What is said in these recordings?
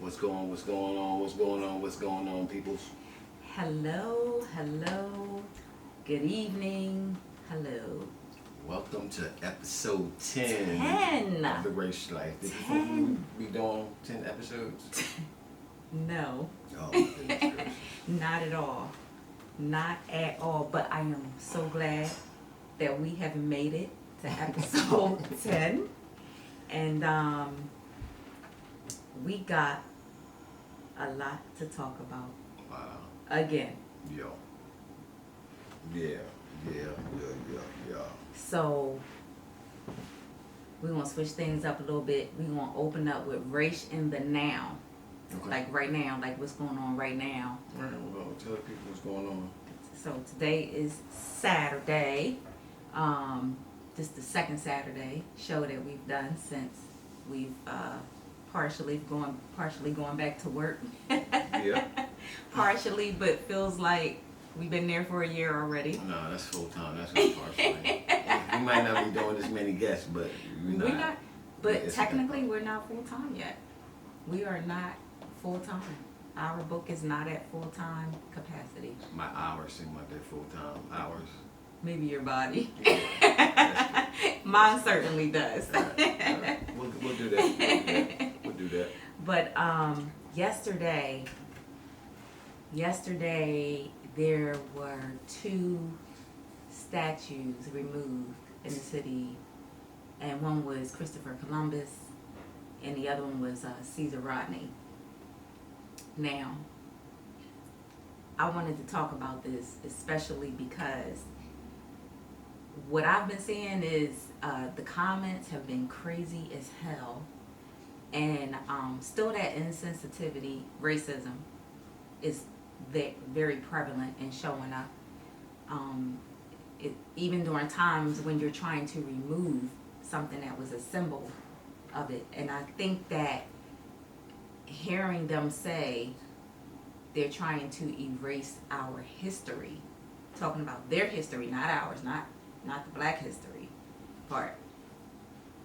What's going on? What's going on? What's going on? What's going on, peoples? Hello. Good evening. Hello. Welcome to episode 10, 10. of The Race Life. Did you 10. think we be doing 10 episodes? No, Oh, my goodness gracious. not at all. Not at all. But I am so glad that we have made it to episode 10. And we got a lot to talk about Wow. again. Yo. Yeah. So we're going to switch things up a little bit. We're going to open up with race in the now. Okay. Like right now, like what's going on right now. All right, we're going to tell people what's going on. So today is Saturday. This is the second Saturday show that we've done since we've partially going back to work. Yeah. Partially, but feels like we've been there for a year already. No, that's full time. That's not partially. We might not be doing as many guests, but we're not. But It's technically okay. we're not full time yet. We are not full time. Our book is not at full time capacity. My hours seem like they're full time hours. Maybe your body. Yeah. Mine certainly does. All right. We'll do that. We'll do that. But yesterday there were 2 statues removed in the city, and one was Christopher Columbus, and the other one was Caesar Rodney. Now, I wanted to talk about this especially because what I've been seeing is the comments have been crazy as hell, and still that insensitivity, racism, is very prevalent and showing up. Even during times when you're trying to remove something that was a symbol of it, and I think that hearing them say they're trying to erase our history, talking about their history, not ours, not the black history part.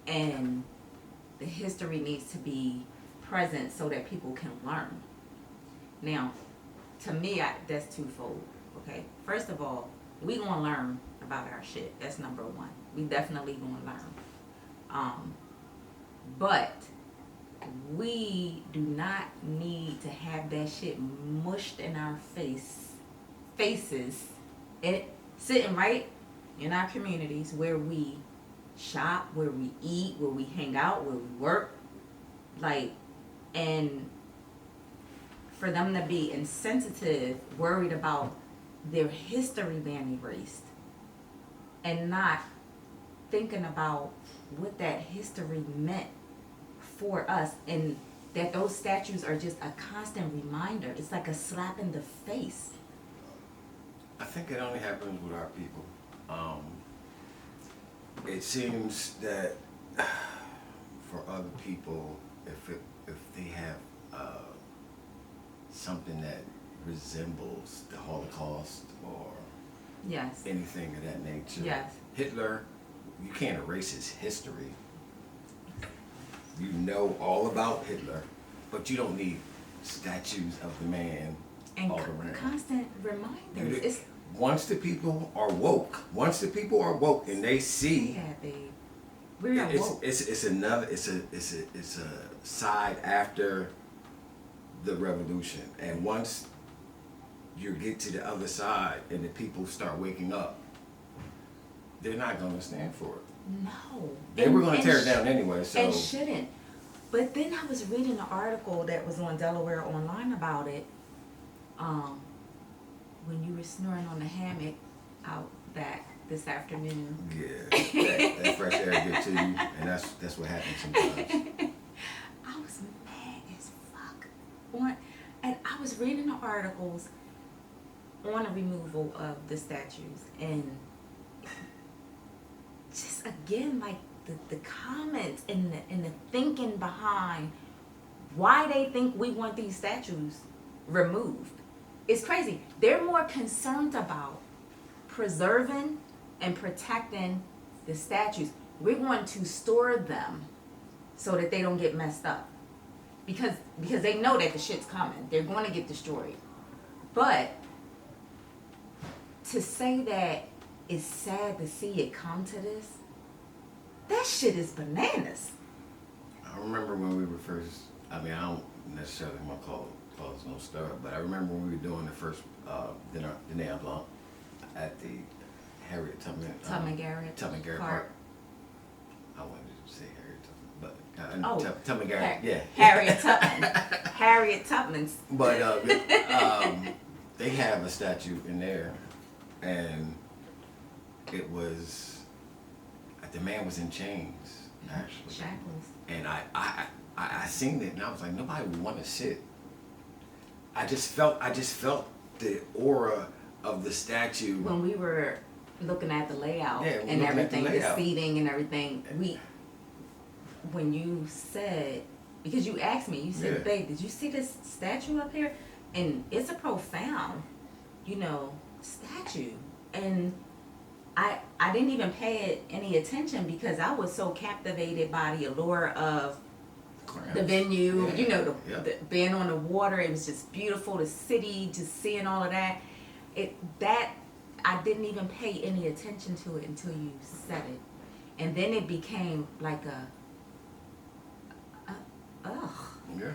And the history needs to be present so that people can learn. Now, to me, that's twofold, okay? First of all, we gonna learn about our shit. That's number one. We definitely gonna learn. But we do not need to have that shit mushed in our faces, sitting right in our communities where we shop, where we eat, where we hang out, where we work, and for them to be insensitive, worried about their history being erased, and not thinking about what that history meant for us, and that those statues are just a constant reminder. It's like a slap in the face. I think it only happens with our people. It seems that for other people, if they have something that resembles the Holocaust or Yes. anything of that nature, Yes. Hitler, you can't erase his history. You know all about Hitler, but you don't need statues of the man And all around. constant reminders. Once the people are woke, and they see Yeah, babe. We're woke. it's a side after the revolution, and once you get to the other side and the people start waking up, they're not going to stand for it. No. They were going to tear it down anyway, so And shouldn't. But then I was reading an article that was on Delaware Online about it. When you were snoring on the hammock out back this afternoon. yeah, that fresh air gets to you, and that's what happens sometimes. I was mad as fuck. And I was reading the articles on the removal of the statues, and just again, like the comments and the thinking behind why they think we want these statues removed. It's crazy. They're more concerned about preserving and protecting the statues. We're going to store them so that they don't get messed up. because they know that the shit's coming. They're going to get destroyed. But to say that it's sad to see it come to this, that shit is bananas. I remember when we were first, I mean, I don't necessarily want to call no stir, but I remember when we were doing the first dinner blanc at the Harriet Tubman Garrett Park. I wanted to say Harriet Tubman, but Tubman Garrett, yeah. Harriet Tubman. Harriet Tubman's. But they have a statue in there, and it was, the man was in chains, actually. Shackles. And I seen it, and I was like, nobody would want to sit. I just felt the aura of the statue. When we were looking at the layout and everything, the seating and everything, when you said, because you asked me, you said, babe, did you see this statue up here? And it's a profound, statue. And I didn't even pay any attention because I was so captivated by the allure of the venue, the being on the water. It was just beautiful, the city, just seeing all of that. I didn't even pay any attention to it until you said it. And then it became like ugh. Yeah.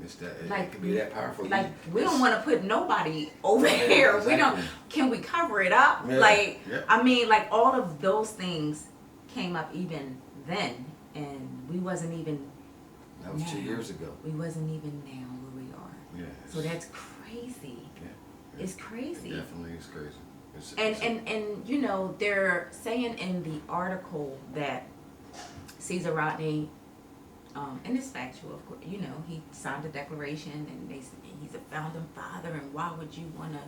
It's that, it could be that powerful. Like, we don't want to put nobody over here. Exactly. Can we cover it up? Yeah. I mean, like, all of those things came up even then, and we wasn't even. That was 2 years ago. We wasn't even now where we are. Yeah. So that's crazy. Yeah. It's crazy. It definitely is crazy. And they're saying in the article that Caesar Rodney, and it's factual, of course, he signed a declaration and they said he's a founding father, and why would you want to?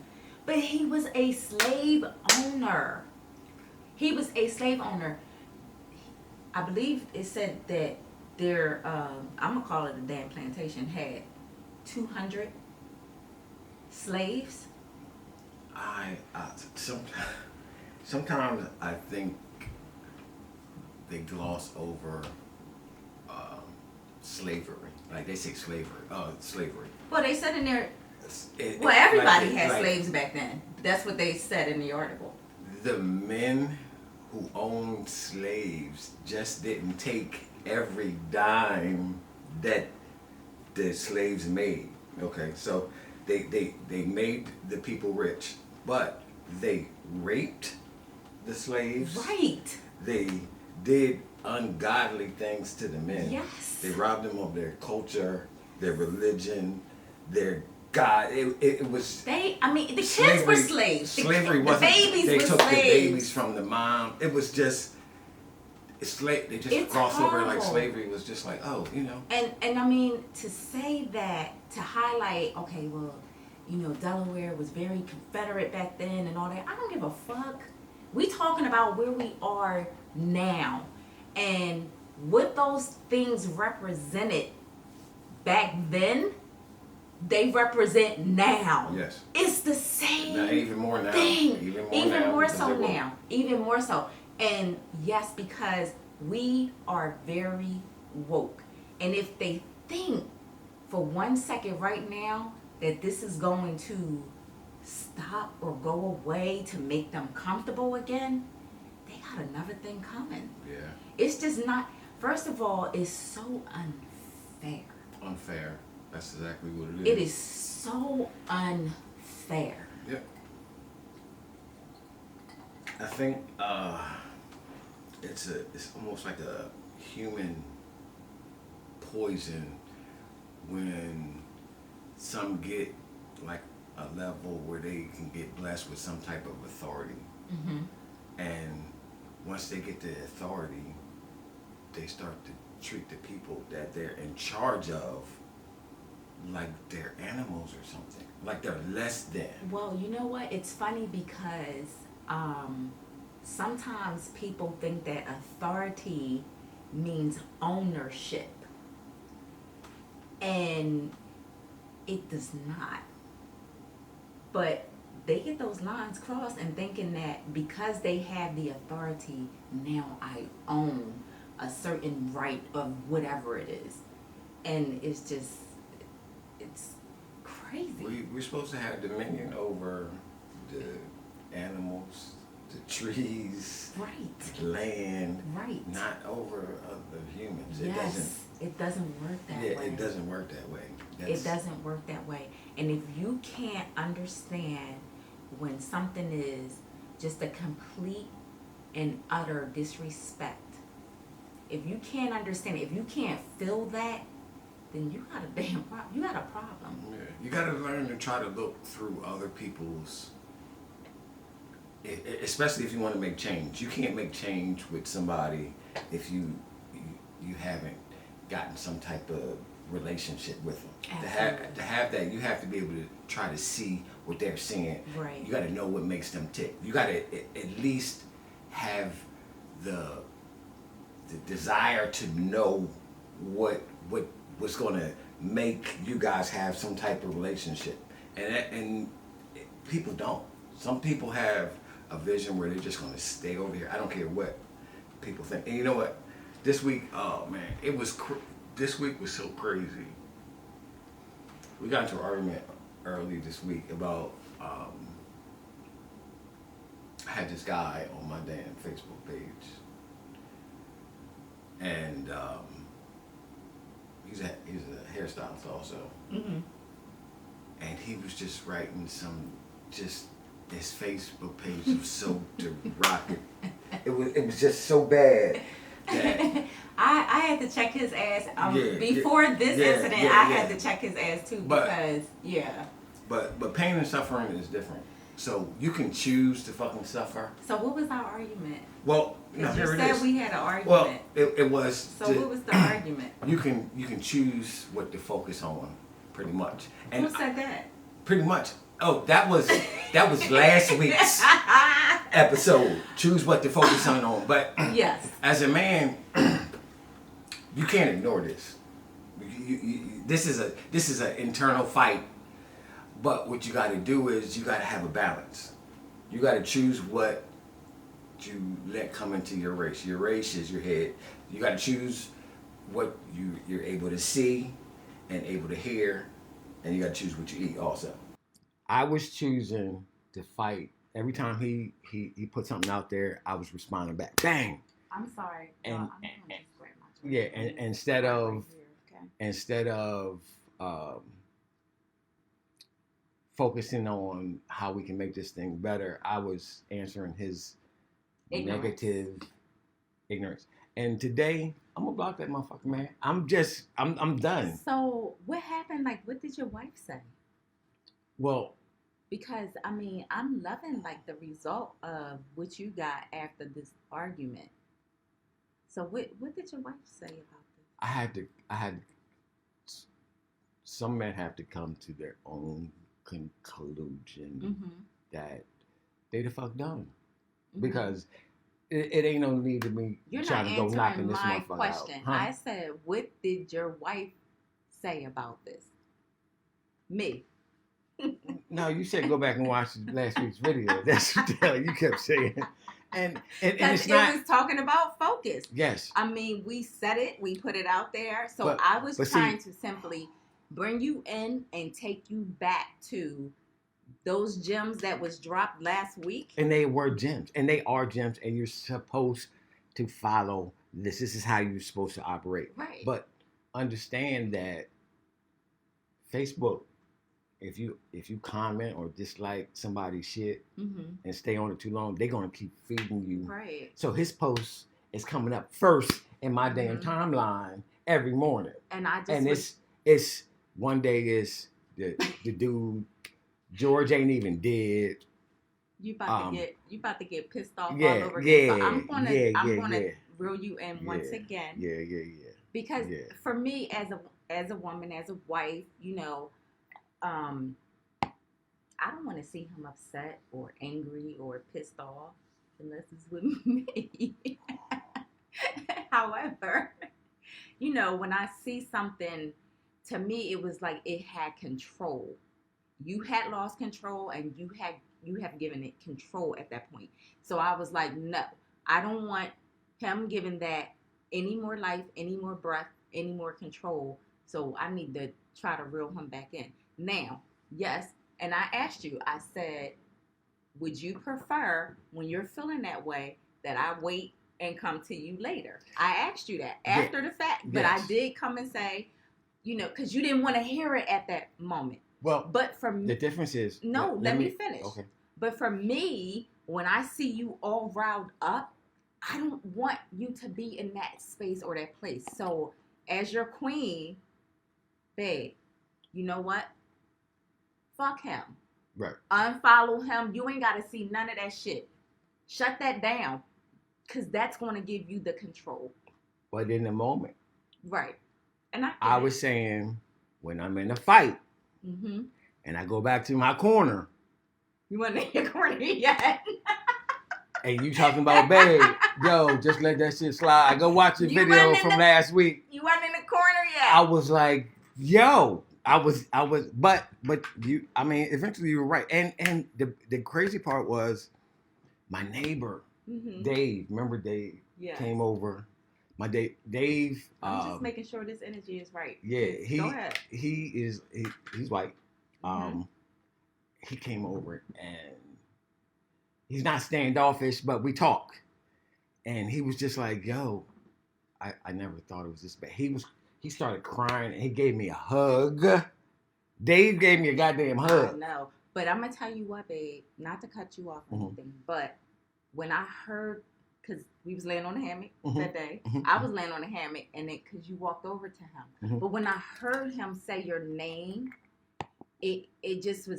But he was a slave owner. I believe it said that their, I'm going to call it a damn plantation, had 200 slaves. Sometimes I think they gloss over slavery. Like they say slavery. Well, they said in there, everybody had slaves back then. That's what they said in the article. The men who owned slaves just didn't take every dime that the slaves made. Okay, so they made the people rich, but they raped the slaves. Right. They did ungodly things to the men. Yes. They robbed them of their culture, their religion, their God. It was. The kids were slaves. Slavery the wasn't. Babies they were took slaves. the babies from the mom. It was just. They just crossed over like slavery was just like, oh, And I mean, to say that, to highlight, okay, well, Delaware was very Confederate back then and all that. I don't give a fuck. We talking about where we are now. And what those things represented back then, they represent now. Yes. It's the same even more now. thing. Even more so now. now. Even more so. And yes, because we are very woke. And if they think for 1 second right now that this is going to stop or go away to make them comfortable again, they got another thing coming. Yeah. It's just not, first of all, it's so unfair. Unfair. That's exactly what it is. It is so unfair. Yep. I think it's almost like a human poison when some get like a level where they can get blessed with some type of authority. Mm-hmm. And once they get the authority, they start to treat the people that they're in charge of like they're animals or something. Like they're less than. Well, you know what? It's funny because sometimes people think that authority means ownership. And it does not. But they get those lines crossed and thinking that because they have the authority, now I own a certain right of whatever it is. And it's just, it's crazy. We're supposed to have dominion over the animals, the trees, Right. the land, Right. not over other humans. Yes. It doesn't work that way. It doesn't work that way. It doesn't work that way. And if you can't understand when something is just a complete and utter disrespect, if you can't understand it, if you can't feel that, then you got a damn problem. You got a problem. Yeah. You got to learn to try to look through other people's, especially if you want to make change. You can't make change with somebody if you haven't gotten some type of relationship with them. Absolutely. To have that, you have to be able to try to see what they're seeing. Right. You got to know what makes them tick. You got to at least have the desire to know what's going to make you guys have some type of relationship. And people don't. Some people have a vision where they're just going to stay over here. I don't care what people think. And you know what? This week, oh man, this week was so crazy. We got into an argument early this week about, I had this guy on my damn Facebook page. And he's a hairstylist also. Mm-hmm. And he was just writing his Facebook page was so derogatory. It was just so bad that I had to check his ass before this incident. I had to check his ass too because But pain and suffering is different. So you can choose to fucking suffer. So what was our argument? Well, no, you here it said is. we had an argument. Well, it was. So what was the argument? You can choose what to focus on, pretty much. And who said that? Pretty much. Oh, that was last week's episode. Choose what to focus on. But yes, as a man, you can't ignore this. This is an internal fight. But what you got to do is you got to have a balance. You got to choose what you let come into your race. Your race is your head. You got to choose what you're able to see and able to hear, and you got to choose what you eat also. I was choosing to fight. Every time he put something out there, I was responding back. Bang! I'm sorry. And, I'm going to sweat my yeah, and instead of focusing on how we can make this thing better, I was answering his negative ignorance. And today, I'm gonna block that motherfucker, man. I'm done. So what happened? Like, what did your wife say? Well, because I mean, I'm loving like the result of what you got after this argument. So what did your wife say about this? I had some men have to come to their own conclusion that they the fuck done. Because it ain't no need to me trying to go knocking this motherfucker out. Question. Huh? I said, what did your wife say about this? Me. No, you said go back and watch last week's video. That's what the hell you kept saying. And it's not. It was talking about focus. Yes. I mean, we said it. We put it out there. So I was trying to simply bring you in and take you back to those gems that was dropped last week. And they were gems. And they are gems. And you're supposed to follow this. This is how you're supposed to operate. Right. But understand that Facebook, if you comment or dislike somebody's shit and stay on it too long, they're going to keep feeding you. Right. So his post is coming up first in my damn timeline every morning. And it's one day is the dude George ain't even dead. You about to get pissed off all over again. So I'm gonna reel you in once again. Yeah. Because for me as a woman, as a wife, you know, I don't want to see him upset or angry or pissed off unless it's with me. However, you know, when I see something, to me it was like it had control. You had lost control and you have given it control at that point. So I was like, no, I don't want him giving that any more life, any more breath, any more control. So I need to try to reel him back in. Now, yes, and I asked you, I said, would you prefer when you're feeling that way that I wait and come to you later? I asked you that after the fact, but I did come and say, because you didn't want to hear it at that moment. Well, but for me, the difference is let me finish. Okay. But for me, when I see you all riled up, I don't want you to be in that space or that place. So as your queen, babe, you know what? Fuck him. Right. Unfollow him. You ain't got to see none of that shit. Shut that down. Because that's going to give you the control. But in the moment. Right. And I was saying, when I'm in a fight, and I go back to my corner. You weren't in your corner yet. And you talking about, babe, yo, just let that shit slide. Go watch the video from last week. You weren't in the corner yet. I was like, yo. But you, I mean, eventually you were right. And the crazy part was my neighbor, Dave, remember Dave? Yeah. Came over. My Dave. I'm just making sure this energy is right. Yeah, go ahead. He's white. He came over and he's not standoffish, but we talk. And he was just like, yo, I never thought it was this bad. He started crying and he gave me a hug. Dave gave me a goddamn hug. No, but I'm gonna tell you what, babe. Not to cut you off or anything, but when I heard, because we was laying on the hammock that day, I was laying on the hammock, and then because you walked over to him, but when I heard him say your name, it just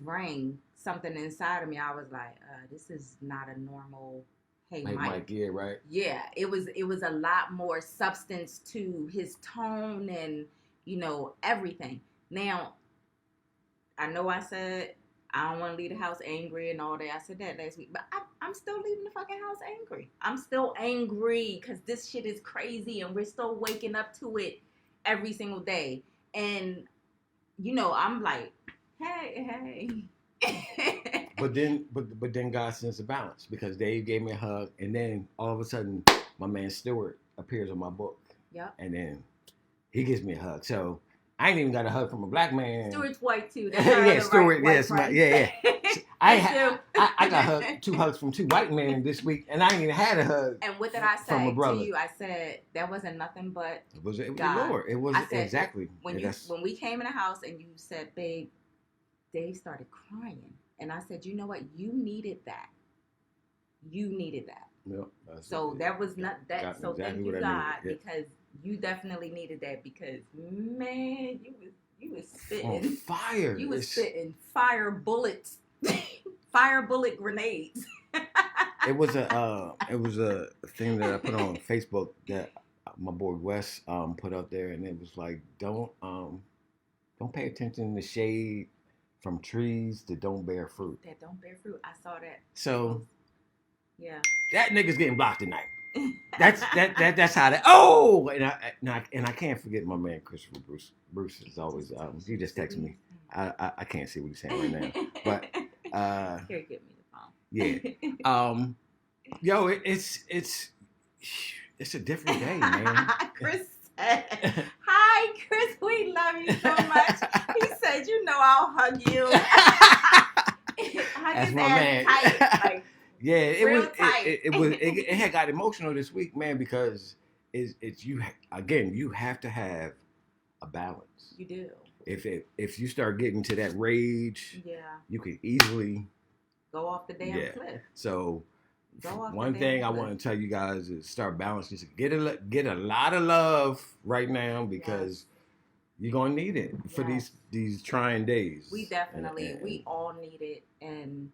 rang something inside of me. I was like, this is not a normal. Hey, Mike. Yeah, right. Yeah, it was a lot more substance to his tone and everything. Now, I know I said I don't want to leave the house angry and all that. I said that last week, but I'm still leaving the fucking house angry. I'm still angry because this shit is crazy and we're still waking up to it every single day. And I'm like, hey. But then God sends a balance because Dave gave me a hug, and then all of a sudden my man Stewart appears on my book. Yep. And then he gives me a hug. So I ain't even got a hug from a black man. Stewart's white too. Yeah, Stewart. Yes, yeah. I got 2 hugs from 2 white men this week, and I ain't even had a hug. And what did I say from a brother. to you? I said that wasn't nothing but it was the God. Lord. It was exactly when we came in the house and you said, babe, Dave started crying. And I said, you know what? You needed that. Yep, so that was not that. So exactly thank you, God, because you definitely needed that because, man, you was spitting on fire. You was spitting fire bullets, fire bullet grenades. It was a thing that I put on Facebook that my boy Wes put up there, and it was like, don't pay attention to shade from trees that don't bear fruit. That don't bear fruit. I saw that. So, yeah, that nigga's getting blocked tonight. That's how that. Oh, and I can't forget my man Christopher Bruce. Bruce is always he just texted me. I can't see what he's saying right now, but here, give me the phone. Yeah. Yo, it's a different day, man. Chris said, "Hi, Chris. We love you so much." He said, "I'll hug you." That's my man. Tight, like, yeah, it had got emotional this week, man, because it's you again. You have to have a balance. You do. If you start getting to that rage, you could easily go off the damn cliff. So one thing I want to tell you guys is start balancing. Get a lot of love right now because you're gonna need it for these trying days. We definitely we all need it, and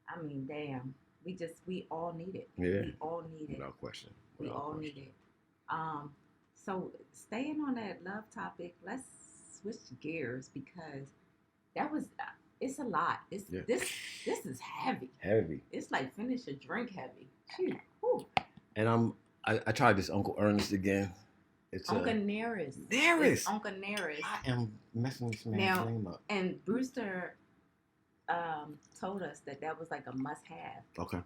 I mean, damn, we all need it. Yeah, we all need it. Without question. We all need it. So staying on that love topic, let's switch gears because that was. It's a lot. This is heavy. Heavy. It's like finish a drink heavy. And I tried this Uncle Ernest again. It's Uncle Nearest. Nearest. Uncle Nearest. I am messing this man's name up. And Brewster told us that was like a must-have. Okay.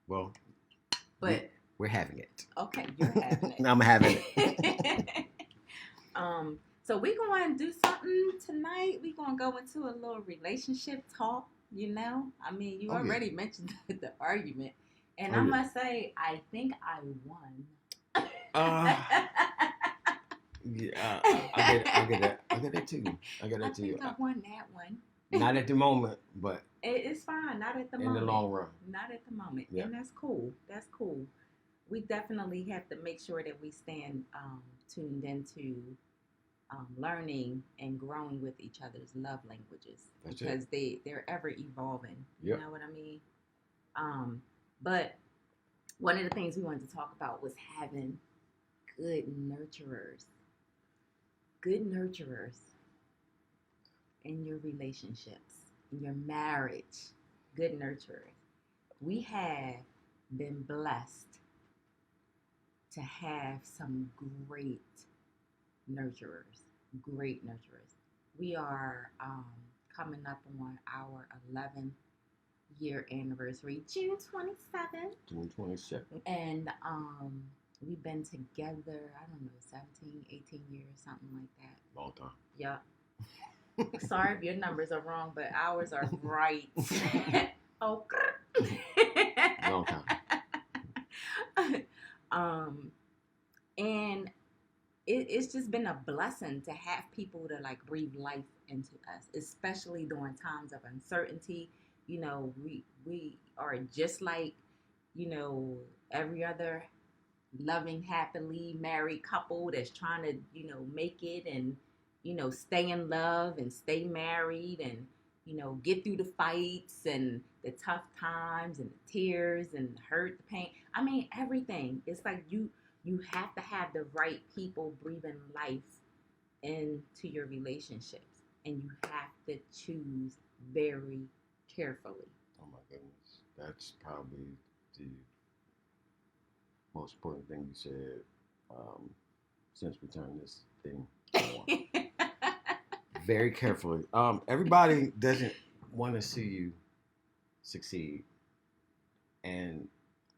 Well, but we're having it. Okay, you're having it. I'm having it. So we're going to do something tonight. We're going to go into a little relationship talk, you know? I mean, you Oh, yeah. already mentioned the argument. And Oh, I yeah. must say, I think I won. Yeah, I get that too. I get I that too. think I won that one. Not at the moment, but It's fine. Not at the in moment. the long run. Not at the moment. Yeah. And that's cool. That's cool. We definitely have to make sure that we stand tuned into learning and growing with each other's love languages. That's Because they're ever evolving. Yep. You know what I mean? But one of the things we wanted to talk about was having good nurturers. Good nurturers in your relationships, in your marriage. Good nurturers. We have been blessed to have some great nurturers. Great nurturers. We are coming up on our 11th year anniversary, June 27th. June 27th. And we've been together, I don't know, 17, 18 years, something like that. Long time. Yep. Sorry if your numbers are wrong, but ours are right. Oh. Long time. And it's just been a blessing to have people to like breathe life into us, especially during times of uncertainty. You know, we are just like, you know, every other loving, happily married couple that's trying to, you know, make it and, you know, stay in love and stay married and, you know, get through the fights and the tough times and the tears and the hurt, the pain. I mean, everything. It's like you have to have the right people breathing life into your relationships, and you have to choose very carefully. Oh my goodness, that's probably the most important thing you said since we turned this thing on. Very carefully. Everybody doesn't want to see you succeed, and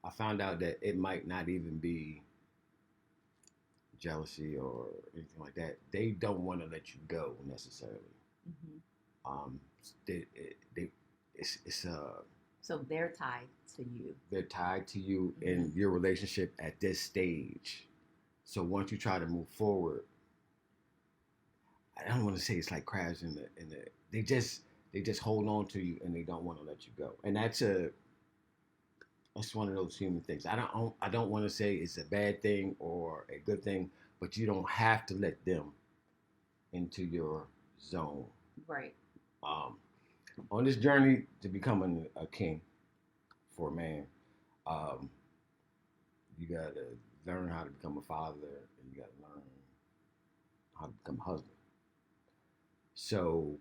I found out that it might not even be jealousy or anything like that. They don't want to let you go necessarily. Mm-hmm. It's So they're tied to you. They're tied to you in your relationship at this stage. So once you try to move forward, I don't want to say it's like crabs in the they just hold on to you and they don't want to let you go. And that's one of those human things. I don't want to say it's a bad thing or a good thing, but you don't have to let them into your zone. Right. On this journey to becoming a king for a man, you gotta learn how to become a father, and you gotta learn how to become a husband. So,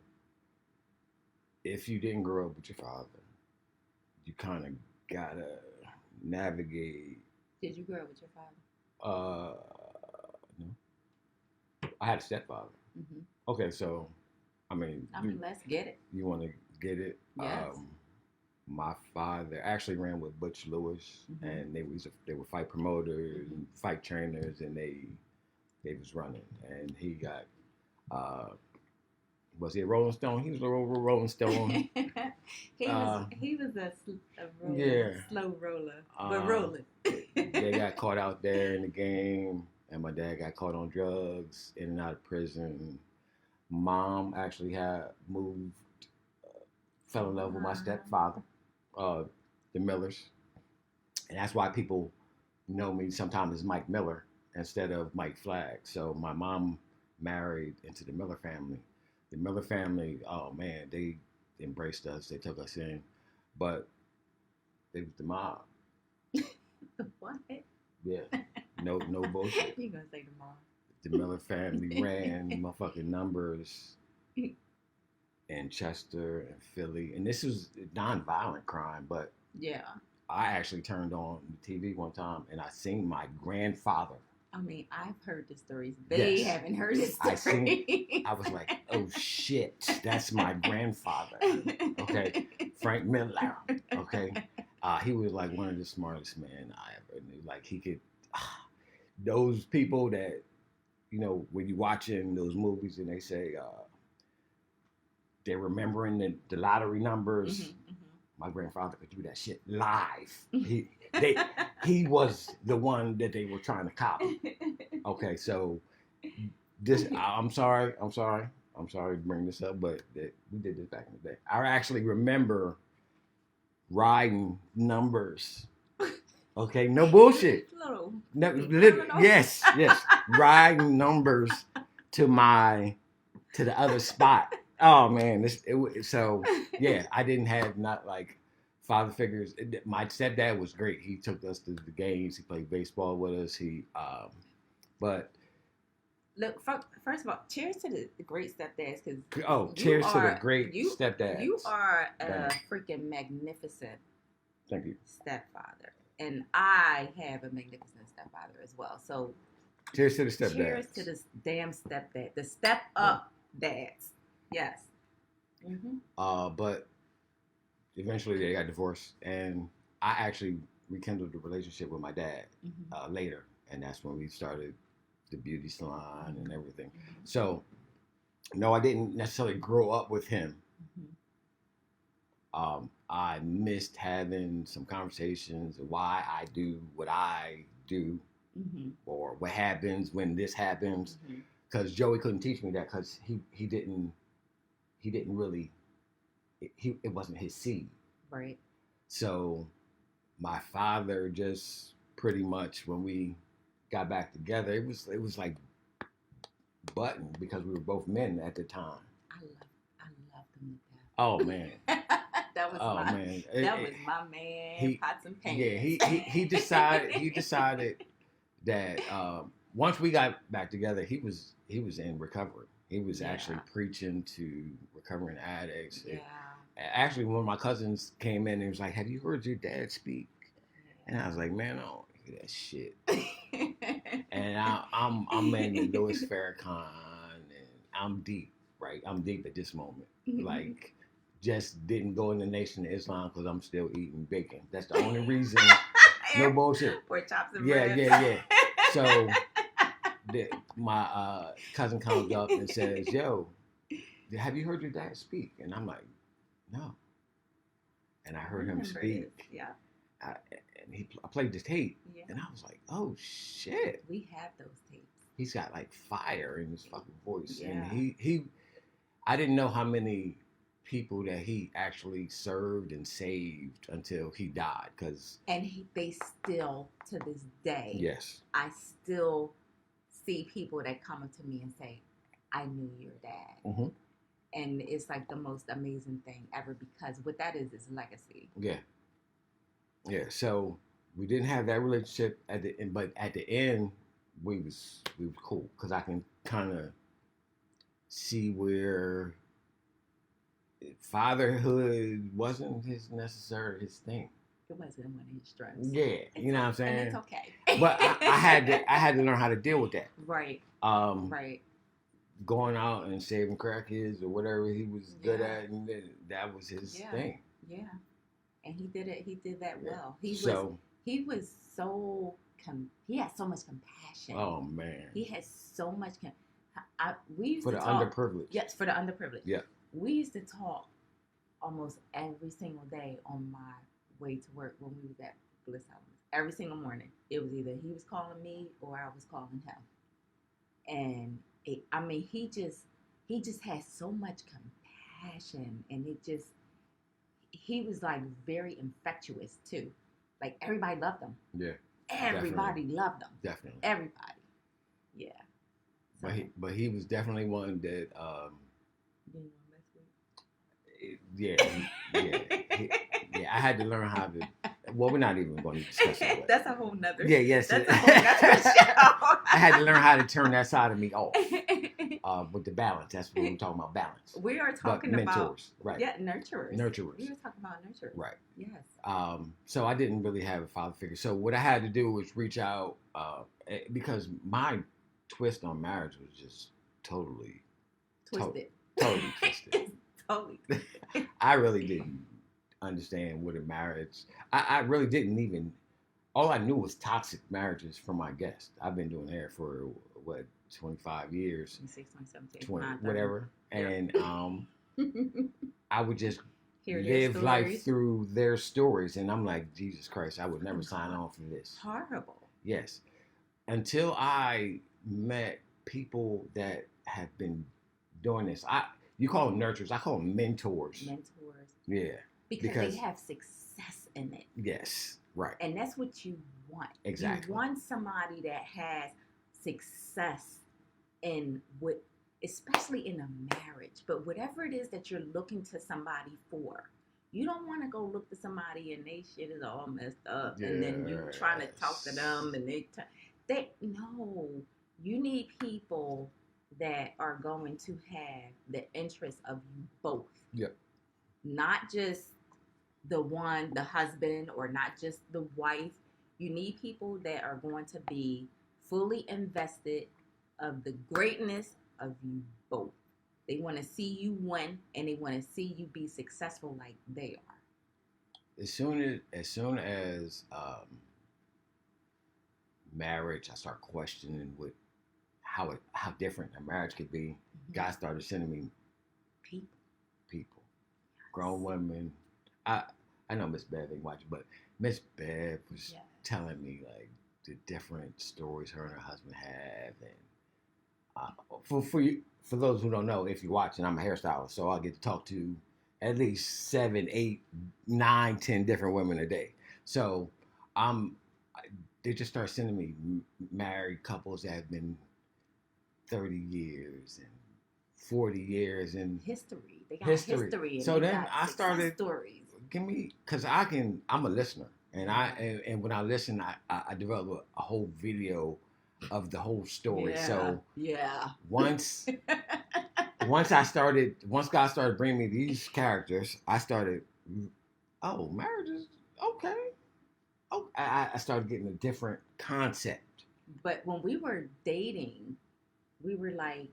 if you didn't grow up with your father, you kind of gotta navigate. Did you grow up with your father? No. I had a stepfather. Mm-hmm. Okay, so, I mean, let's get it. You want to get it? Yes. My father actually ran with Butch Lewis, and they were fight promoters and fight trainers, and they was running, and he got. Was he a Rolling Stone? He was a Rolling Stone. he was a roller, yeah, slow roller, but rolling. They got caught out there in the game, and my dad got caught on drugs, in and out of prison. Mom actually had moved, fell in love with my stepfather, the Millers, and that's why people know me sometimes as Mike Miller instead of Mike Flagg. So my mom married into the Miller family. The Miller family, oh man, they embraced us. They took us in, but they was the mob. What? Yeah, no bullshit. You gonna say the mob? The Miller family ran motherfucking numbers in Chester and Philly, and this was non-violent crime, but yeah, I actually turned on the TV one time and I seen my grandfather. I mean, I've heard the stories. They haven't heard the story. I was like, oh shit, that's my grandfather. Okay, Frank Miller. Okay, he was like one of the smartest men I ever knew. Like he could, those people that you know, when you watching those movies and they say they're remembering the lottery numbers. My grandfather could do that shit live. He was the one that they were trying to copy. Okay, so this I'm sorry to bring this up, but we did this back in the day. I actually remember riding numbers. Okay, no bullshit. Yes, riding numbers to the other spot. Oh man, so yeah, I didn't have not like father figures. My stepdad was great. He took us to the games. He played baseball with us. But look, first of all, cheers to the great stepdads, because cheers to the great stepdads. You are a freaking magnificent Thank you stepfather, and I have a magnificent stepfather as well. So cheers to the stepdads. Cheers to the damn stepdad, the step up dads. Yes. But eventually they got divorced, and I actually rekindled the relationship with my dad later, and that's when we started the beauty salon and everything. So, no, I didn't necessarily grow up with him. I missed having some conversations of why I do what I do, or what happens when this happens. Because Joey couldn't teach me that because he didn't really. It wasn't his seed. Right. So my father just pretty much, when we got back together, it was like button, because we were both men at the time. I loved him to death. Oh man. That was my man. Pots and pans. Yeah, he decided that once we got back together, he was in recovery. He was actually preaching to recovering addicts. Yeah. Actually, one of my cousins came in and was like, "Have you heard your dad speak?" And I was like, "Man, I don't hear that shit." And I'm in the Louis Farrakhan, and I'm deep, right? I'm deep at this moment. Like, just didn't go in the Nation of Islam because I'm still eating bacon. That's the only reason. No bullshit. Pork chops and ribs. Yeah. So my cousin comes up and says, "Yo, have you heard your dad speak?" And I'm like, "No." And I heard him speak. Yeah. I played the tape, and I was like, "Oh shit!" We have those tapes. He's got like fire in his fucking voice, and he. I didn't know how many people that he actually served and saved until he died, and they still, to this day, yes, I still see people that come up to me and say, "I knew your dad." And it's like the most amazing thing ever, because what that is legacy. Yeah. So we didn't have that relationship at the end, but at the end we was cool, because I can kind of see where fatherhood wasn't necessarily his thing. It wasn't one of his strengths. Yeah, you know what I'm saying? And it's okay. But I had to learn how to deal with that. Right. Right. Going out and saving crackheads or whatever he was good at, and that was his thing. Yeah. And he did it. He did that well. He had so much compassion. Oh man. He had so much. We used for to the talk, underprivileged. Yes, for the underprivileged. Yeah. We used to talk almost every single day on my way to work when we was at Bliss Elements. Every single morning, it was either he was calling me or I was calling him. And he just had so much compassion, and he was like very infectious too. Like, everybody loved him. Yeah. Everybody loved him. Definitely. Everybody. Yeah. So. But he was definitely one that yeah. I had to learn how to. Well, we're not even going to discuss that. That's a whole nother. Yeah, yes. That's a whole nother show. I had to learn how to turn that side of me off. With the balance. That's what we're talking about, balance. We are talking but about mentors, right? Yeah, nurturers. Nurturers. We were talking about nurturers. Right. Yes. So I didn't really have a father figure. So what I had to do was reach out, because my twist on marriage was just totally twisted. Totally twisted. Totally. I really didn't understand what a marriage. I really didn't even. All I knew was toxic marriages from my guests. I've been doing hair for 25 years, 26, 27, 20, 29, 30. whatever. And I would just Hear their live life stories. through their stories. And I'm like, Jesus Christ, I would never sign on for this. Horrible. Yes. Until I met people that have been doing this. You call them nurturers. I call them mentors. Mentors. Yeah. Because they have success in it. Yes. Right. And that's what you want. Exactly. You want somebody that has success in what, especially in a marriage, but whatever it is that you're looking to somebody for. You don't want to go look to somebody and they shit is all messed up, and then you trying to talk to them and no. You need people that are going to have the interest of you both. Yep. Not just the husband, or not just the wife. You need people that are going to be fully invested of the greatness of you both. They want to see you win, and they want to see you be successful like they are. As soon as marriage, I start questioning how different a marriage could be. Mm-hmm. God started sending me people, grown women. I know Miss Bev ain't watching, but Miss Bev was telling me like the different stories her and her husband have, and for those who don't know, if you're watching, I'm a hairstylist, so I get to talk to at least 7, 8, 9, 10 different women a day. So they just start sending me married couples that have been 30 years and 40 years and history. They got history. So then I started stories. Because I'm a listener, and when I listen, I develop a whole video of the whole story. So once God started bringing me these characters, I started, marriage is okay. Oh, I started getting a different concept. But when we were dating, we were like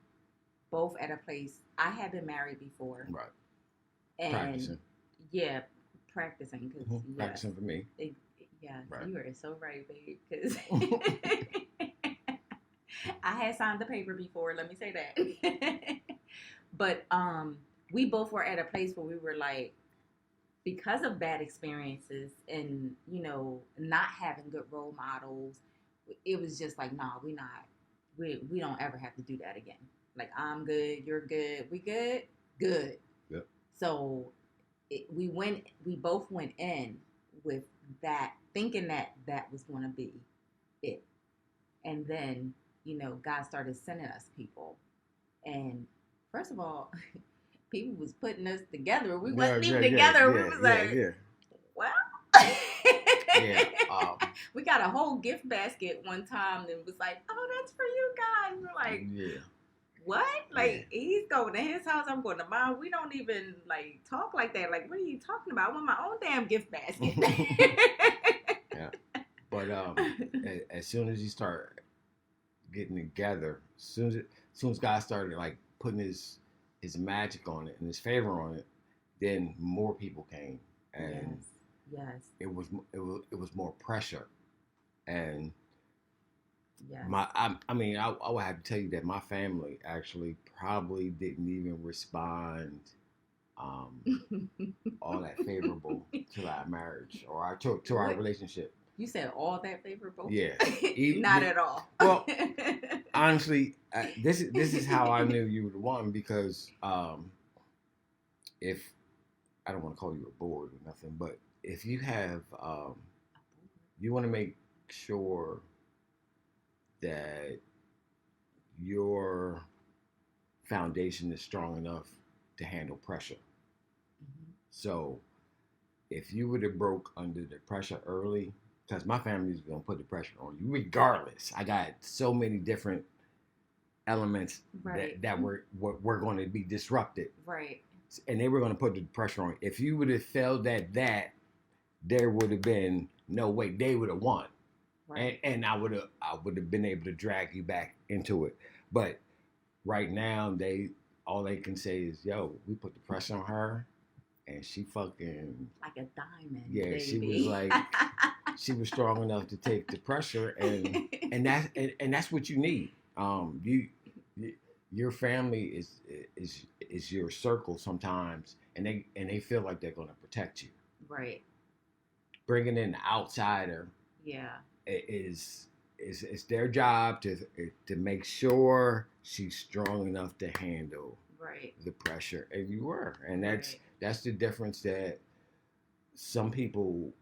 both at a place. I had been married before, right? And practicing. Yeah, practicing because practicing for me. Right. You are so right, babe. Because I had signed the paper before. Let me say that. But we both were at a place where we were like, because of bad experiences and not having good role models, it was just like, nah, we don't ever have to do that again. Like, I'm good, you're good, we good. Yep. So we both went in with that, thinking that was going to be it. And then, God started sending us people. And first of all, people was putting us together. We wasn't even together. We was like, well. We got a whole gift basket one time and was like, oh, that's for you guys. We're like, what? Like, he's going to his house, I'm going to mine. We don't even like talk like that. Like, what are you talking about? I want my own damn gift basket. Yeah. But as soon as you start getting together, as soon as God started like putting his magic on it and his favor on it, then more people came, and it was more pressure, and I would have to tell you that my family actually probably didn't even respond all that favorable to our marriage or to our relationship. You said all that favorable? Yeah. Not at all. Well, honestly, this is how I knew you were the one, because if I don't want to call you a board or nothing, but if you have you want to make sure that your foundation is strong enough to handle pressure. Mm-hmm. So if you would have broke under the pressure early, because my family's going to put the pressure on you regardless. I got so many different elements that were going to be disrupted. Right. And they were going to put the pressure on you. If you would have felt that, there would have been no way they would have won. Right. And I would have been able to drag you back into it. But right now, all they can say is, yo, we put the pressure on her, and she fucking like a diamond. Yeah, baby. She was like, she was strong enough to take the pressure, and that's what you need. You your family is your circle sometimes, and they feel like they're going to protect you. Right. Bringing in the outsider Yeah. is their job to make sure she's strong enough to handle Right. the pressure, and you were, and Right. that's the difference that some people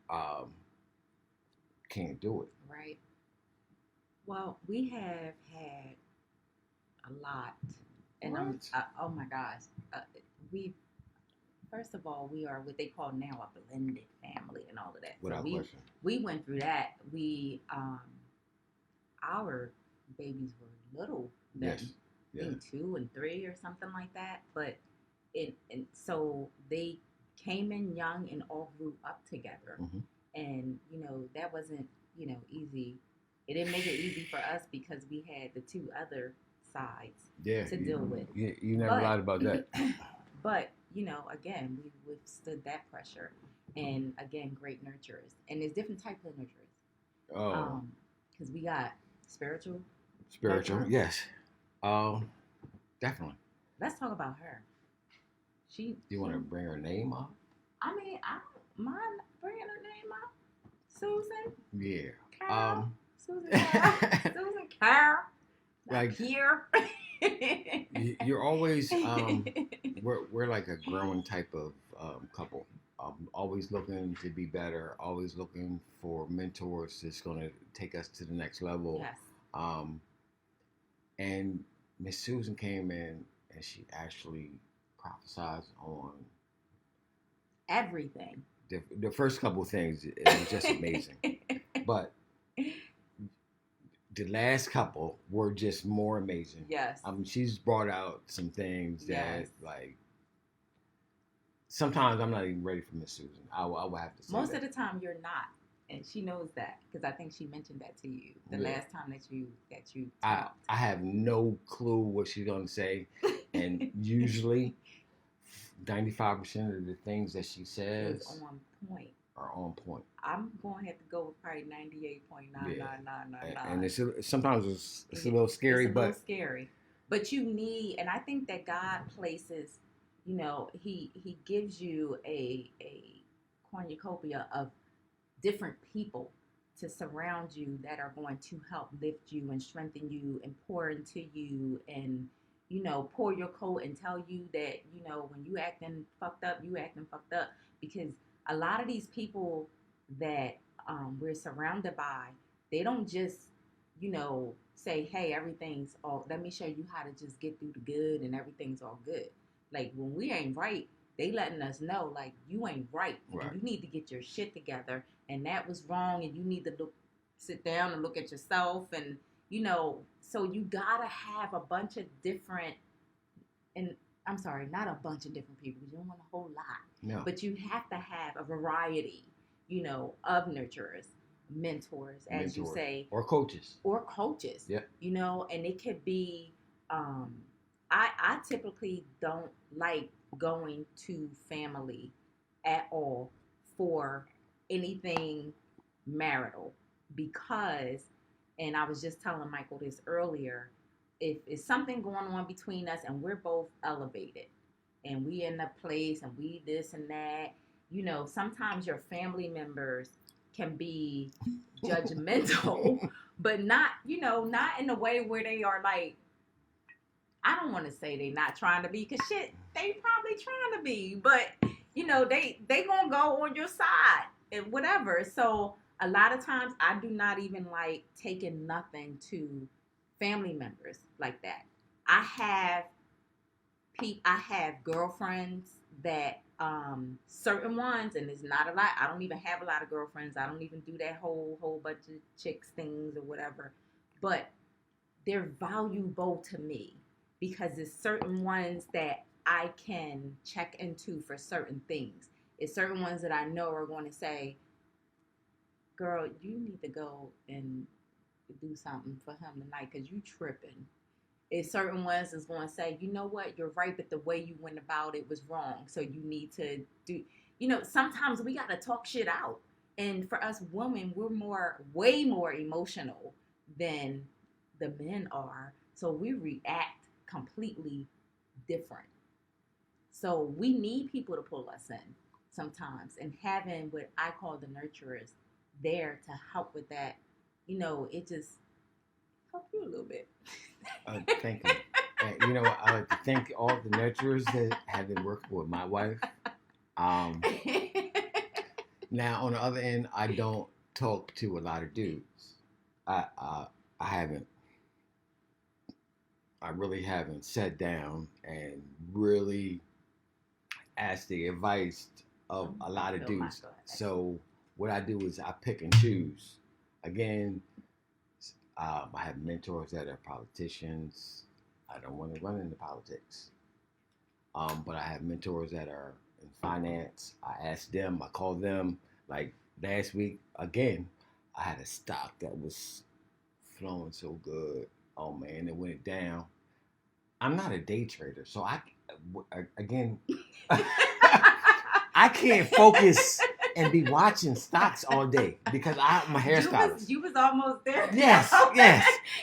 can't do it. Right. Well, we have had a lot, and What? oh my gosh, we first of all we are what they call now a blended family and all of that. Without so question. we went through that. We our babies were little then, Yes. I think 2 and 3 or something like that. But and so they came in young and all grew up together, Mhm. and that wasn't easy. It didn't make it easy for us because we had the 2 other sides Yeah. to deal with. You never But- lied about that. But again, we withstood that pressure, and again, great nurturers, and there's different types of nurturers. Oh, Because we got spiritual. spiritual. background. Yes. Definitely. Let's talk about her. You want to bring her name up? I mean, I don't mind bringing her name up. Susan Yeah. Carol. Susan Carol. Susan Carol. Like- here. You're always we're like a growing type of couple. Always looking to be better. Always looking for mentors that's going to take us to the next level. Yes. And Miss Susan came in and she actually prophesied on Everything. the first couple of things. It was just amazing. But the last couple were just more amazing. Yes. She's brought out some things that Yes. like sometimes I'm not even ready for Miss Susan. I will have to say Most that. of the time you're not, and she knows that because I think she mentioned that to you the Yeah. last time that you I talked. have no clue what she's gonna say, and usually 95% of the things that she It says was on point. are on point. I'm going to have to go with probably 98.99999. And sometimes it's a little scary, It's a but little scary. But you need, and I think that God places, he gives you a cornucopia of different people to surround you that are going to help lift you and strengthen you and pour into you and pour your coat and tell you that when you acting fucked up, because a lot of these people that we're surrounded by, they don't just say, hey, everything's all, let me show you how to just get through the good and everything's all good. Like when we ain't right, they letting us know like you ain't right. Right. And you need to get your shit together, and that was wrong, and you need to sit down and look at yourself, and so you gotta have a bunch of different, and I'm sorry, not a bunch of different people, you don't want a whole lot, no. but you have to have a variety, of nurturers, mentors, as you Mentors. say, Or coaches. Yeah. And it could be, I typically don't like going to family at all for anything marital because, and I was just telling Michael this earlier, if it's something going on between us and we're both elevated and we in a place and we this and that, sometimes your family members can be judgmental, but not in a way where they are like, I don't want to say they not trying to be, because shit, they probably trying to be, but they gonna go on your side and whatever. So a lot of times I do not even like taking nothing to family members like that. I have girlfriends that certain ones, and it's not a lot. I don't even have a lot of girlfriends. I don't even do that whole bunch of chicks things or whatever. But they're valuable to me because it's certain ones that I can check into for certain things. It's certain ones that I know are going to say, girl, you need to go and do something for him tonight because you tripping. It's certain ones that's going to say, you know what, you're right, but the way you went about it was wrong. So you need to do, sometimes we got to talk shit out. And for us women, we're way more emotional than the men are. So we react completely different. So we need people to pull us in sometimes, and having what I call the nurturers there to help with that, it just help you a little bit. Thank you. And, I like to thank all the nurturers that have been working with my wife. Now, on the other end, I don't talk to a lot of dudes. I haven't. I really haven't sat down and really asked the advice of a lot of dudes. So what I do is I pick and choose. Again, I have mentors that are politicians. I don't want to run into politics. But I have mentors that are in finance. I ask them, I call them. Like last week, again, I had a stock that was flowing so good. Oh man, it went down. I'm not a day trader, so again, I can't focus and be watching stocks all day because I'm a hairstylist. You was almost there. Yes.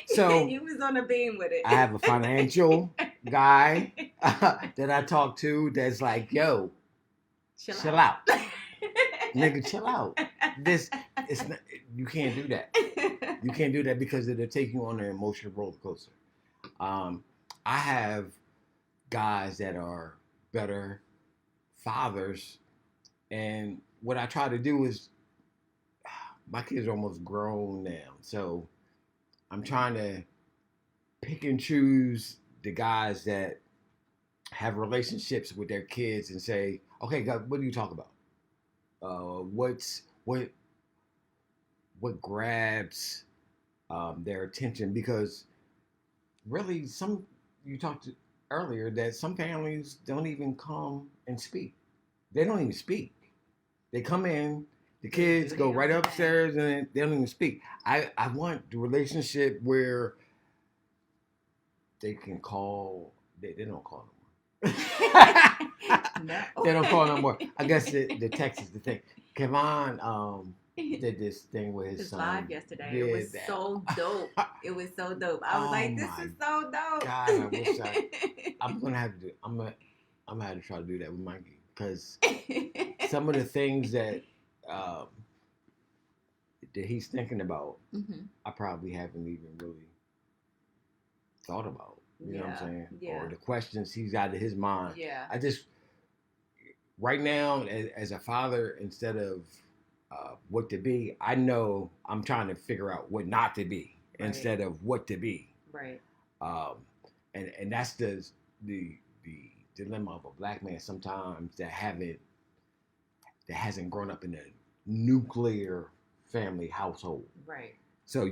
So you was on the beam with it. I have a financial guy that I talk to that's like, yo, chill out. Nigga, chill out. You can't do that. You can't do that because it'll take you on an emotional roller coaster. I have guys that are better fathers, and what I try to do is, my kids are almost grown now, so I'm trying to pick and choose the guys that have relationships with their kids and say, okay, God, what do you talk about? What grabs their attention? Because really, you talked earlier that some families don't even come and speak. They don't even speak. They come in, the kids go right upstairs, and they don't even speak. I want the relationship where they can call. They don't call no more. No. They don't call no more. I guess the text is the thing. Kevon did this thing with his son. Live yesterday. It was so dope. It was so dope. I was like, this is so dope. God, I wish I'm gonna have to do. I'm gonna have to try to do that with Mikey because some of the things that he's thinking about, I probably haven't even really thought about. You know what I'm saying? Yeah. Or the questions he's got in his mind. Yeah. I just right now as a father, instead of what to be, I know I'm trying to figure out what not to be instead of what to be. Right. And that's the dilemma of a black man sometimes that hasn't grown up in a nuclear family household. Right. So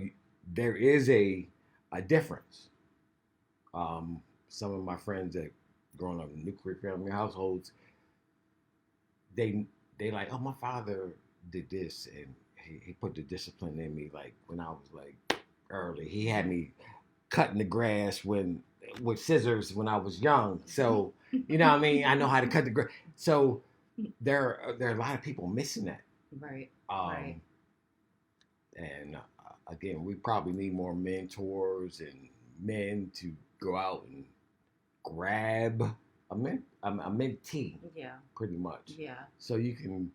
there is a difference. Some of my friends that grown up in nuclear family households, they like, oh, my father did this and he put the discipline in me. Like when I was like early, he had me cutting the grass with scissors when I was young. So you know what I mean? I know how to cut the grass. So there are a lot of people missing that. Right. Right. And again, we probably need more mentors and men to go out and grab a mentee. Yeah. Pretty much. Yeah. So you can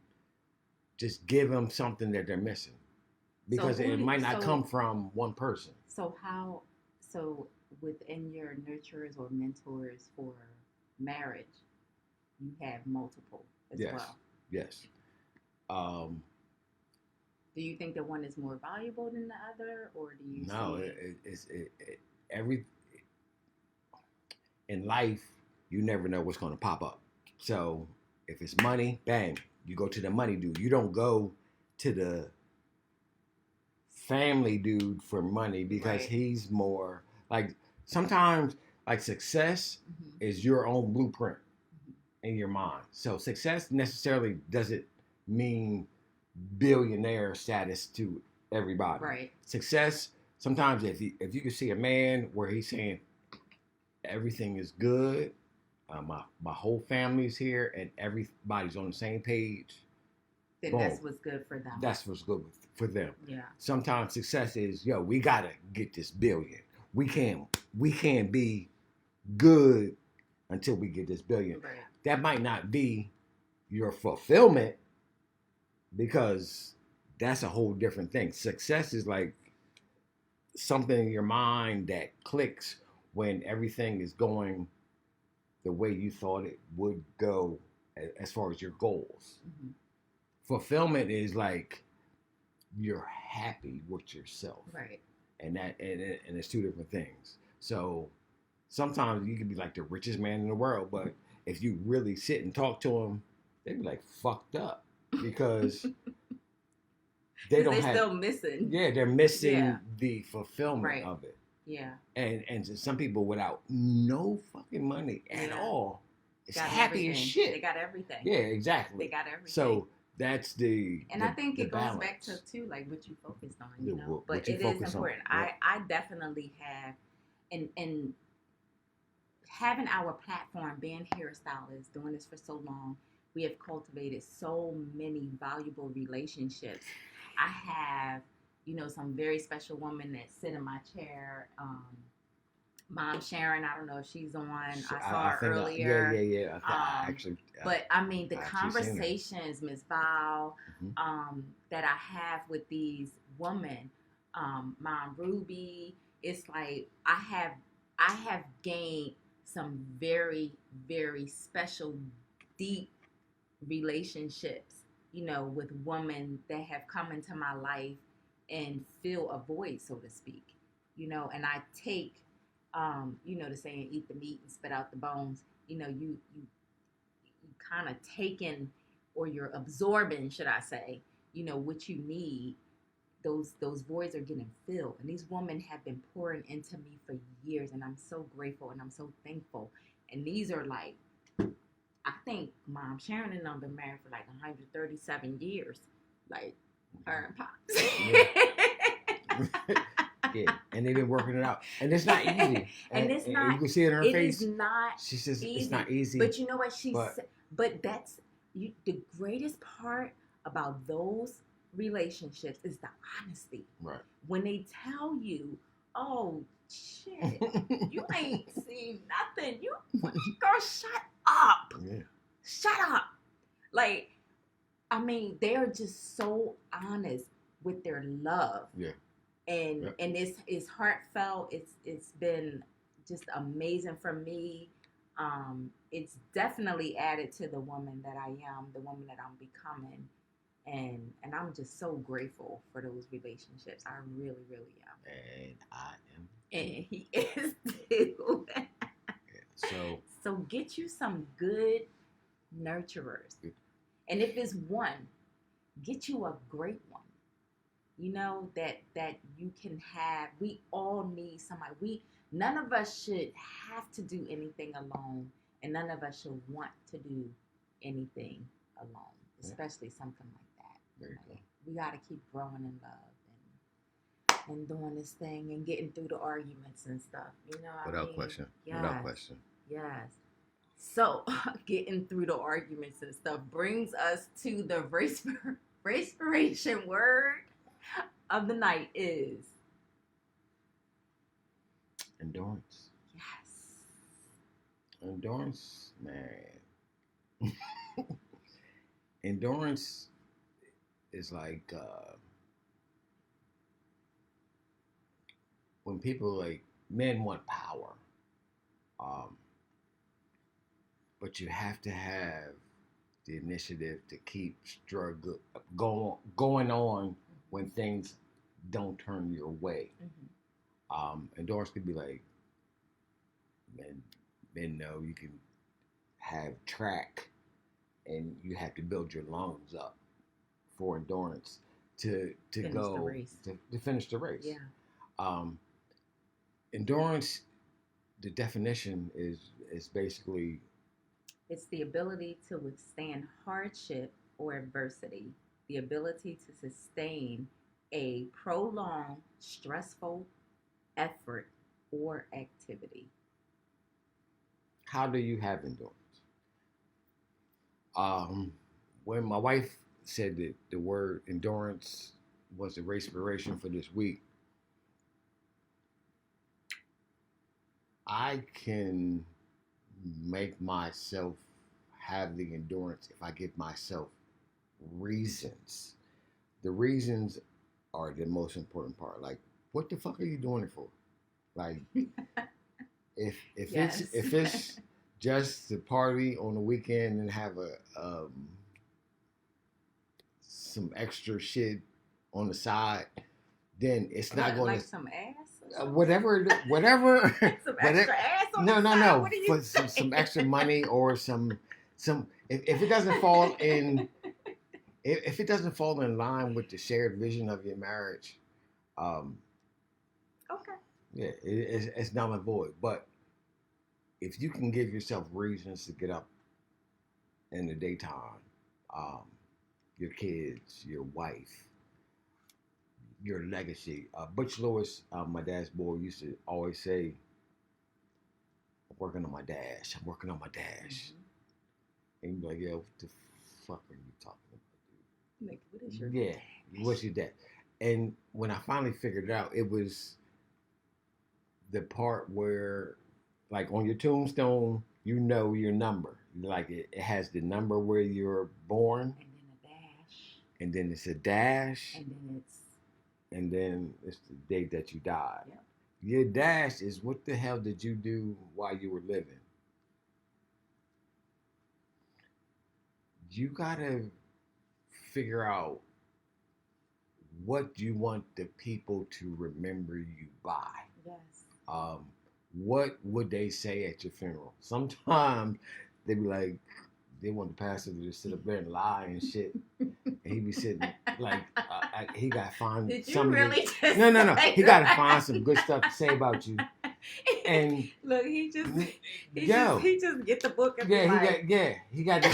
just give them something that they're missing, because it might not come from one person. So within your nurturers or mentors for marriage, you have multiple as well. Yes. Do you think that one is more valuable than the other, or do you? No, in life, you never know what's going to pop up. So if it's money, bang, you go to the money dude. You don't go to the family dude for money because he's more like, sometimes like success is your own blueprint in your mind. So success necessarily doesn't mean billionaire status to everybody. Right. Success, sometimes if you can see a man where he's saying everything is good, my whole family's here and everybody's on the same page, then boom, that's what's good for them. That's what's good for them. Yeah. Sometimes success is, we gotta get this billion. We can't we can't be good until we get this billion. Right. That might not be your fulfillment because that's a whole different thing. Success is like something in your mind that clicks when everything is going the way you thought it would go as far as your goals. Mm-hmm. Fulfillment is like you're happy with yourself. Right. And it's two different things. So sometimes you can be like the richest man in the world, but if you really sit and talk to them, they be like fucked up because they're still missing. Yeah, they're missing the fulfillment of it. Yeah. And some people without no fucking money at all, it's got happy everything. as shit. They got everything. Yeah, exactly. They got everything. So that's I think it balance. goes back to too, like what you focused on, you Yeah, know. what But you it is focus on. important. Yeah. I definitely have, and having our platform, being hairstylists, doing this for so long, we have cultivated so many valuable relationships. I have, you know, some very special women that sit in my chair. Mom Sharon, I don't know if she's on. I saw her earlier. Yeah. But I mean, the conversations, Ms. Val, that I have with these women, Mom Ruby, it's like I have gained some very, very special, deep relationships, you know, with women that have come into my life and fill a void, so to speak, you know, and I take, you know, the saying, eat the meat and spit out the bones, you know, you kind of taking, or you're absorbing, should I say, you know, what you need. Those voids are getting filled, and these women have been pouring into me for years, and I'm so grateful and I'm so thankful. And these are like, I think Mom Sharon and I've been married for like 137 years, like her and Pops. Yeah, and they've been working it out, and it's not easy. and it's not. You can see it in her face. It is not. She says easy, it's not easy. But you know what she said. But that's the greatest part about those relationships is the honesty. Right. When they tell you, "Oh shit, you ain't seen nothing. You girl, shut up. Yeah. Shut up." Like, I mean, they're just so honest with their love. Yeah. And it's heartfelt. It's been just amazing for me. It's definitely added to the woman that I am, the woman that I'm becoming, and I'm just so grateful for those relationships. I really, really am. And I am. And he is too. So get you some good nurturers, and if it's one, get you a great one. You know, that you can have. We all need somebody. None of us should have to do anything alone, and none of us should want to do anything alone, especially something like that. There you go. We got to keep growing in love and doing this thing and getting through the arguments and stuff. You know, Without question. Yes, Without question. Yes. So getting through the arguments and stuff brings us to the respiration word of the night is endurance. Yes. Endurance, man. Endurance is like when people like men want power, but you have to have the initiative to keep going on when things don't turn your way. Endurance could be like, men know you can have track and you have to build your lungs up for endurance to finish the race. Yeah. Endurance, the definition is basically, it's the ability to withstand hardship or adversity, the ability to sustain a prolonged, stressful effort or activity. How do you have endurance? When my wife said that the word endurance was the respiration for this week, I can make myself have the endurance if I give myself reasons. The reasons are the most important part. Like, what the fuck are you doing it for? Like, if Yes. it's just to party on the weekend and have some extra shit on the side, then it's not going like to some ass. whatever Some extra ass on no the no side? no What are you for saying? some extra money or some if it doesn't fall in if it doesn't fall in line with the shared vision of your marriage, um Okay. yeah, it's null and void. But if you can give yourself reasons to get up in the daytime, um your kids, your wife, your legacy. Butch Lewis, my dad's boy, used to always say, I'm working on my dash. I'm working on my dash. And you'd be like, yo, what the fuck are you talking about, Like, what is your dude? Yeah, what's your dad? And when I finally figured it out, it was the part where, like on your tombstone, you know your number. Like it has the number where you're born, And then a dash. and then it's a dash, And then it's the date that you died. Yep. Your dash is what the hell did you do while you were living? You gotta figure out what you want the people to remember you by. yes. What would they say at your funeral? Sometimes they be like, they want the pastor to just sit up there and lie and shit. And he be sitting like, he got to find Did you some really of just no. say He got to that? find some good stuff to say about you. And Look, he just yo, get the book and yeah, be like, he got to,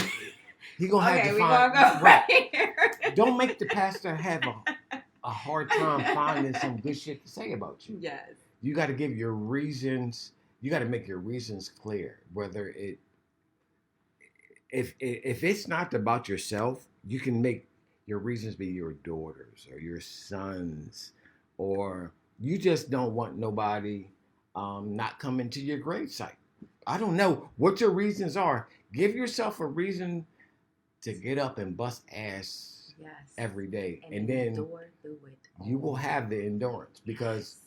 he gonna have okay, to we find gonna go right. right here. Don't make the pastor have a hard time finding some good shit to say about you. Yes. You got to give your reasons. You got to make your reasons clear. Whether if it's not about yourself, you can make your reasons be your daughters or your sons, or you just don't want nobody not coming to your gravesite. I don't know what your reasons are. Give yourself a reason to get up and bust ass Yes. every day, And and then endure through it. you will have the endurance because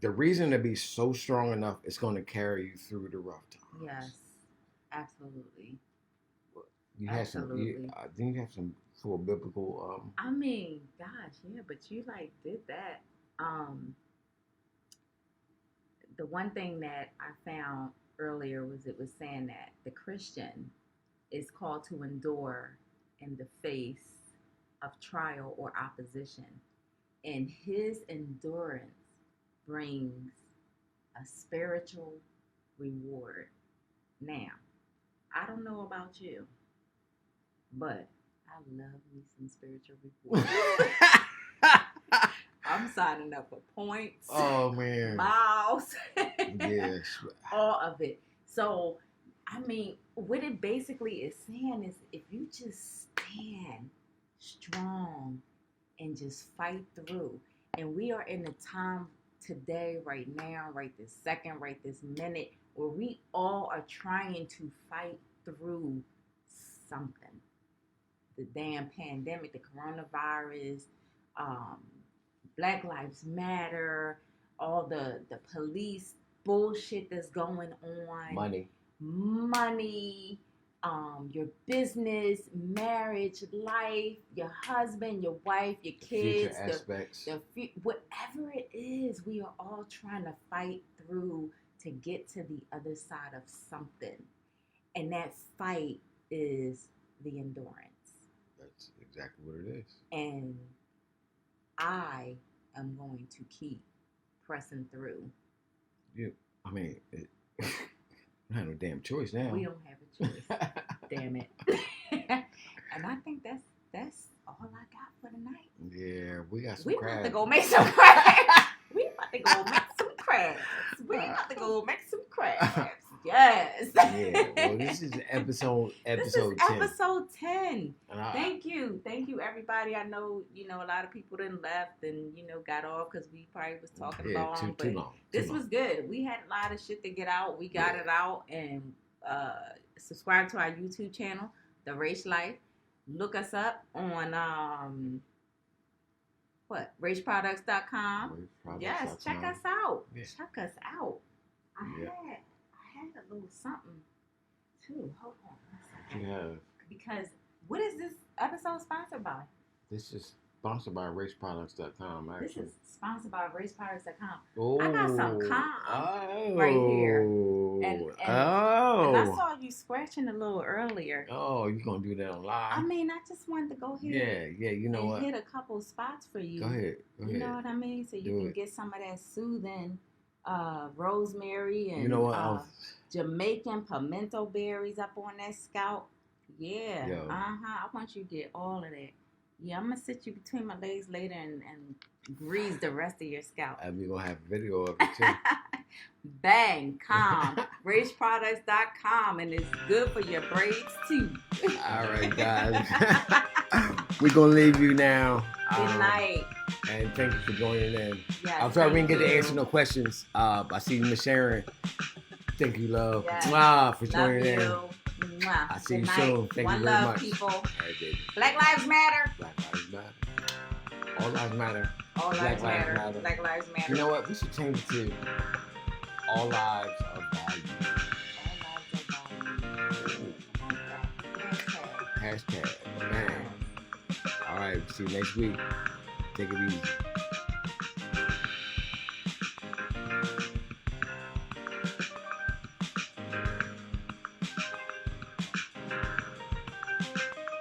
the reason to be so strong enough is going to carry you through the rough times. Yes. Absolutely. You have some. I think you have some sort of biblical. I mean, gosh, yeah, but you like did that. The one thing that I found earlier was it was saying that the Christian is called to endure in the face of trial or opposition, and his endurance brings a spiritual reward. Now, I don't know about you, but I love me some spiritual reward. I'm signing up for points. Oh man. Miles. Yes. All of it. So, I mean, what it basically is saying is if you just stand strong and just fight through. And we are in a time today, right now, right this second, right this minute, where we all are trying to fight through something. The damn pandemic, the coronavirus, Black Lives Matter, all the police bullshit that's going on. Money, your business, marriage, life, your husband, your wife, your kids, future aspects. Whatever it is, we are all trying to fight through to get to the other side of something. And that fight is the endurance. That's exactly what it is. And I am going to keep pressing through. Yeah, I mean, I have no damn choice now. We don't have a choice. Damn it. And I think that's all I got for tonight. Yeah, we got some We crabs. about to go make some crabs. We about to go make some crabs. Yes. Yeah, well, this is episode This is 10. episode 10. Thank you everybody. I know a lot of people didn't left and got off because we probably was talking long, but too long. This was good. We had a lot of shit to get out. We got it out, and subscribe to our YouTube channel, The Rach Life. Look us up on RachProducts.com. Yes, check us out. Yeah. Check us out. I had a little something too. Hold on a second. You have. Because what is this episode sponsored by? This is sponsored by RachProducts.com. Actually, This is sponsored by RachProducts.com. oh, I got some calm right here. And I saw you scratching a little earlier. Oh, you gonna do that on live? I mean, I just wanted to go ahead Yeah. You know and what? hit a couple spots for you. Go ahead. You know what I mean? So you Do can it. get some of that soothing rosemary and You know what? Jamaican pimento berries up on that scalp. Yeah. Yo. I want you to get all of that. Yeah, I'm gonna sit you between my legs later and grease the rest of your scalp. And we're gonna have a video of it too. Bang, calm. RachProducts.com, and it's good for your braids too. All right, guys. We're gonna leave you now. Good night. And thank you for joining in. Yes, I'm sorry we didn't thank get to you. answer no questions. I see you, Miss Sharon. Thank you, love. Yes. Mwah, for Love joining you. in. Mwah. I'll see Good you night. soon. Thank One you very love, much. people. All right, baby. Black Lives Matter. Black Lives Matter. All lives matter. All Black lives Lives matter. Matter. Black Lives Matter. You know what? We should change it to all lives are valued. Hashtag. Man. All right. See you next week. Take it easy.